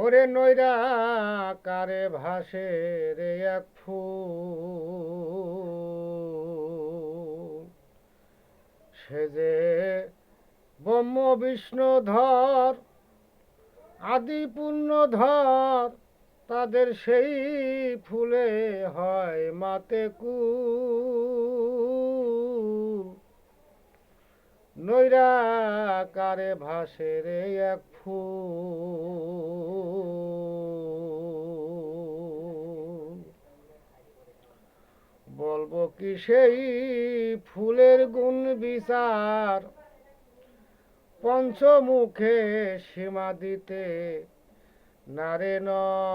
ওরে নৈরা কারে ভাসে রে এক ফুল, সে যে ব্রহ্ম বিষ্ণুধর আদি পূর্ণধর, তাদের সেই ফুলে হয় মাতে কুল। নৈরা কারে ভাসে রে এক ফুল, বলবো কি সেই ফুলের গুণ বিচার, পঞ্চমুখে সীমা দিতে নারে নর।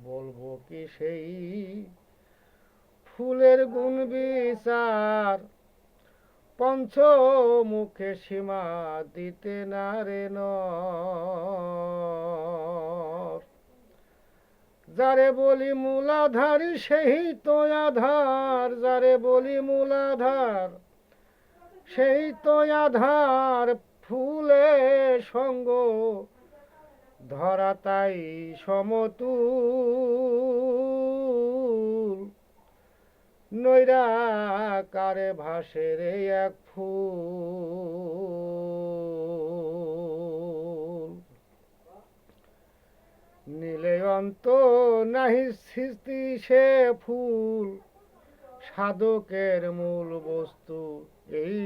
বলবো কি সেই ফুলের গুণ বিচার, পঞ্চমুখে সীমা দিতে নারে নর। যারে বলি মূলাধার সেই তো আধার, যারে বলি মূলাধার সেই তো আধার, ফুলে সঙ্গ ধরা তাই সমতুল। নৈরা কারে ভাসে রে এক ফুল, নীলে অন্ত নাহি সৃষ্টি সে ফুল, সাধকের মূল বস্তু এই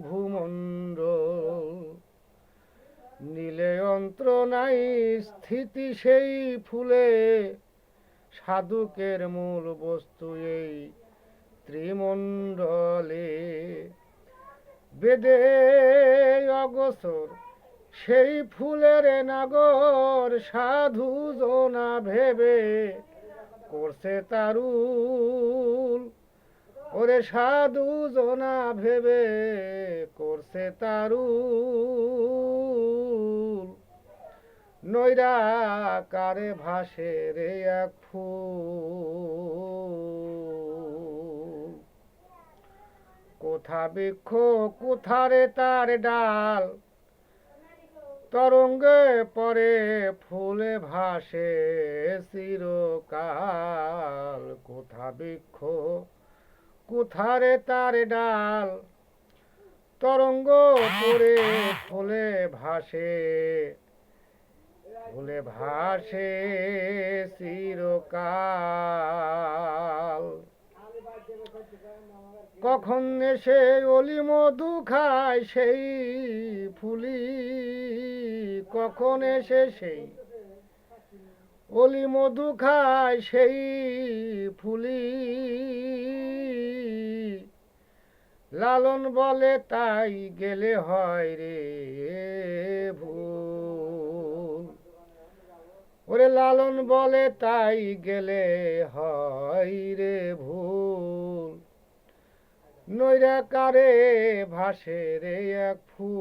ভূমণ্ডল। নীলে অন্ত্র নাই স্থিতি সেই ফুলে, সাধকের মূল বস্তু এই ত্রিমণ্ডলে। বেদে অগসর সেই ফুলের নাগর, সাধু জনা ভেবে করছে তারুল। ওরে সাধু জনা ভেবে করছে তারুল। নৈরা কারে ভাসে রে এক ফুল, কোথা বৃক্ষ কোথারে তার ডাল, তরঙ্গে পরে ফুলে ভাসে চিরকাল। কোথা বৃক্ষ কোথারে তার ডাল, তরঙ্গ পরে ফুলে ভাসে, ফুলে ভাসে চিরকাল। কখন এসে অলি মধু খায় সেই ফুলি, কখন এসে সেই অলি মধু খায় সেই ফুলি। লালন বলে তাই গেলে হয় রে ভুল, ওরে লালন বলে তাই গেলে হয় রে ভুল। নৈরা কারে ভাসে রে এক ফুল।